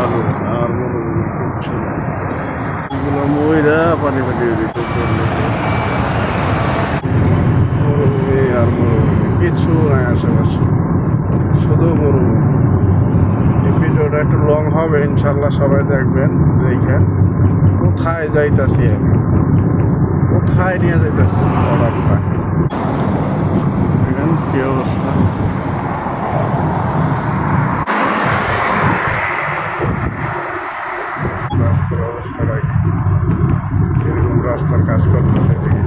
বালু আর মরুভূমি কিচ্ছু না। এগুলো ময়রা পানি পাঠিয়ে দিচ্ছে, মরুভূমি আর মরুভূমি, কিছু নাই আশেপাশে, শুধু মরুভূমি। এই ভিডিওটা একটু লং হবে ইনশাল্লাহ, সবাই দেখবেন। দেখেন কোথায় যাইতাছি আমি, কোথায় নিয়ে যাইতাছি অর্ডারটা, দেখেন কি অবস্থা। রাস্তার অবস্থাটা কি, এরকম রাস্তার কাজ করতেছে দেখি।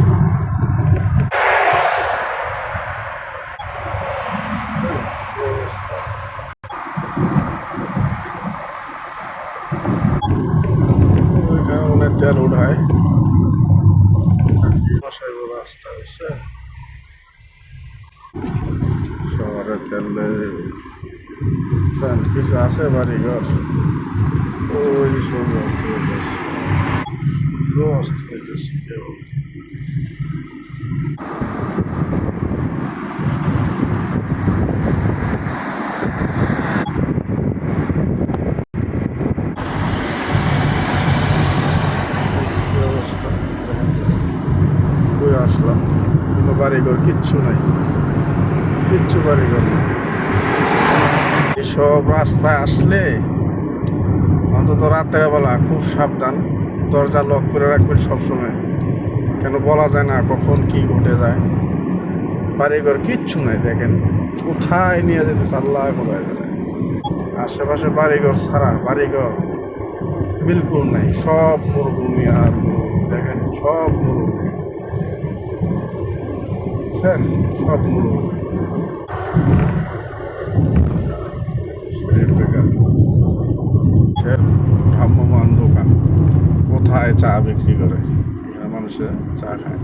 ওইখানে মনে হয় তেল উঠায়, বসাইব রাস্তা হচ্ছে শহরের তেল। কিছু আছে বাড়িঘর, ওই সব অস্ত হইতেছে, অস্ত হইতেছে কেবল। অবস্থা কই আসলাম, কোনো বাড়িঘর কিচ্ছু নাই, কিচ্ছু বাড়িঘর নেই। এসব রাস্তায় আসলে অন্তত রাতের বেলা খুব সাবধান, দরজা লক করে রাখবেন সবসময়, কেন বলা যায় না কখন কি ঘটে যায়। বাড়িঘর কিচ্ছু নাই, দেখেন কোথায় নিয়ে যেতেছে আল্লাহ কোথায় যায়। আশেপাশে বাড়িঘর ছাড়া, বাড়িঘর বিলকুল নাই, সব মরুভূমি আর মরুভূমি। দেখেন সব মরুভূমি, বুঝছেন, সব মরুভূমি। স্পিড ব্রেকার, ভ্রাম্যমান দোকান, কোথায় চা বিক্রি করে, এখানে মানুষে চা খায়,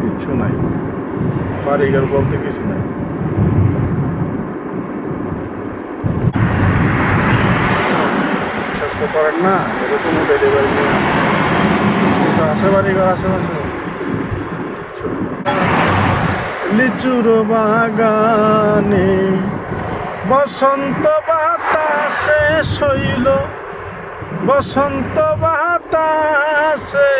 কিচ্ছু নাই, বাড়িঘর বলতে কিছু নাই। বিশ্বাস তো করেন না, এরকম ডেলিভারি নিয়ে কিছু আছে বাড়িঘর আশেপাশে, কিচ্ছু নেই। লিচুর বাগানে বসন্ত বাতাসে শৈল, বসন্ত বাতাসে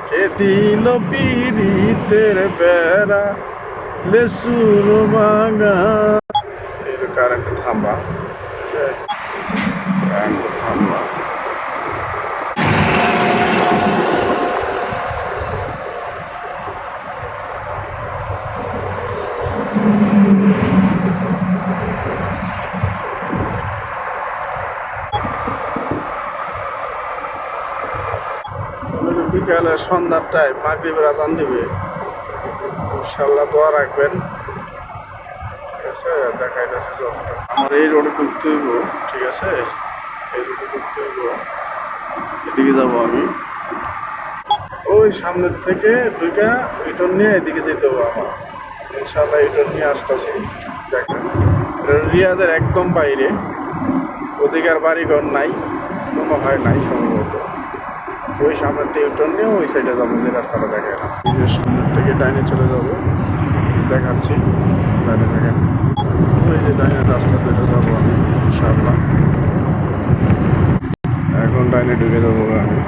কে দিল পীড়িতের বেড়া, লেচুর বাগান। এর কারেন্ট থাম্বা, কারেন্ট থাম্বা। বিকালে সন্ধ্যার টাইম মাগরিবের আজান দিবে, ইনশাল্লাহ দোয়া রাখবেন। ঠিক আছে, দেখাই যাচ্ছে যতটা। আমার এই রোডে ঢুকতে হইব, ঠিক আছে, এই রোডে ঢুকতে হইব, এদিকে যাবো আমি। ওই সামনের থেকে ঢুকা ইটন নিয়ে এদিকে যেতে হবে আমার, ইনশাল্লাহ ইটন নিয়ে আসতেছি। দেখেন রিয়াদের একদম বাইরে, ওদিকে আর বাড়িঘর নাই, মনে হয় নাই সম্ভবত। ওই সামনের থেকে ইউটার্ন নিয়ে ওই সাইডে যাবো, যে রাস্তাটা দেখে না, নিজের সামনের থেকে ডাইনে চলে যাবো, দেখাচ্ছি। ডাইনে দেখেন, ওই যে ডাইনে রাস্তা ধরে যাবো আমি ইনশাআল্লাহ। এখন ডাইনে ঢুকে যাবো আমি,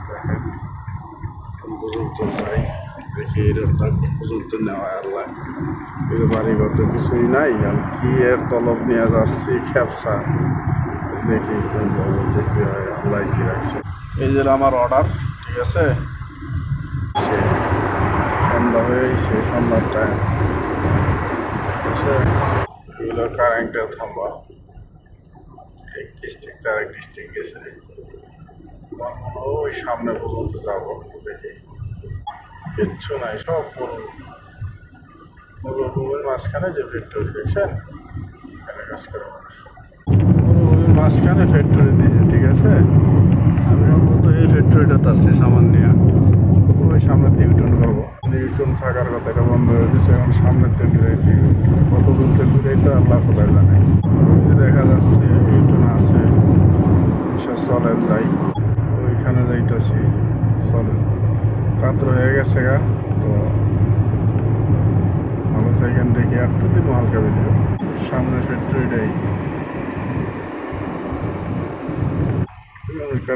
দেখেন কোন পর্যন্ত যাই, দেখি এই রোডটা কোন পর্যন্ত নেওয়া হয় আল্লাহ। কিন্তু বাড়িঘর তো কিছুই নাই, আমি কি এর তলব নিয়ে যাচ্ছি খেপসা, দেখি কোন পর্যন্ত কী হয়, আল্লাহ কি রাখছে। এই যে আমার অর্ডার, ঠিক আছে, সন্ধ্যা হয়েছে, সন্ধ্যার টাইম, ঠিক আছে। এগুলো কারেন্টের থাম্বা, এক ডিস্ট্রিক্ট আর এক ডিস্ট্রিক্ট গেছে, ওই সামনে পর্যন্ত যাবো, দেখি কিচ্ছু নাই, সব মরুভূমি। মরুভূমির মাঝখানে যে ফ্যাক্টরি দেখছেন, এখানে কাজ করে মানুষ, মরুভূমির মাঝখানে ফ্যাক্টরি দিয়েছে, ঠিক আছে। আমি অন্তত এই ফ্যাক্টরিটা তারছি সামান নিয়ে, ওই সামনের দিকে ইউটার্ন করবো। ইউটার্ন থাকার কথা, এটা বন্ধ হয়ে দিচ্ছে, এখন সামনের দিকে ঘুরাইতে, কত দূর থেকে ঘুরাইতে আল্লাহ কোথায় জানে। দেখা যাচ্ছে ইউটার্ন আছে, চলেন যাই, ওইখানে যাইতেছি, চলেন। রাত্র হয়ে গেছে গা, তো ভালো এখান থেকে একটু দিন হালকা ভিডিও সামনে ফ্যাক্টরিটাই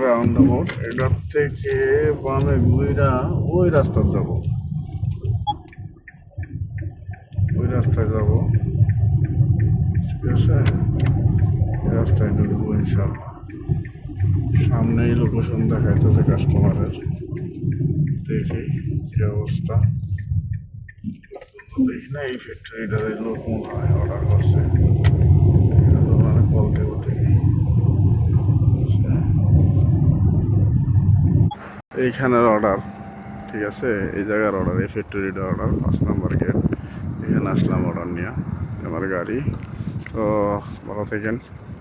রাউন্ড অ্যাবাউট এটার থেকে বামে ঘুইরা ওই রাস্তা যাব, ওই রাস্তায় যাব, ঠিক আছে? এই রাস্তায় ঢুকবো ইনশাল্লাহ। সামনেই লোকেশন দেখাইতেছে কাস্টমারের, দেখি কি অবস্থা। দেখি না এই ফ্যাক্টরিটার লোক মনে হয় অর্ডার করছে, ওনারা কল দেবো দেখি। এইখানের অর্ডার, ঠিক আছে? এই জায়গার অর্ডার, এই ফ্যাক্টরিটার অর্ডার, 5 নম্বর গেট। এখানে আসলাম অর্ডার নিয়ে আমার গাড়ি। তো ভালো থাকেন।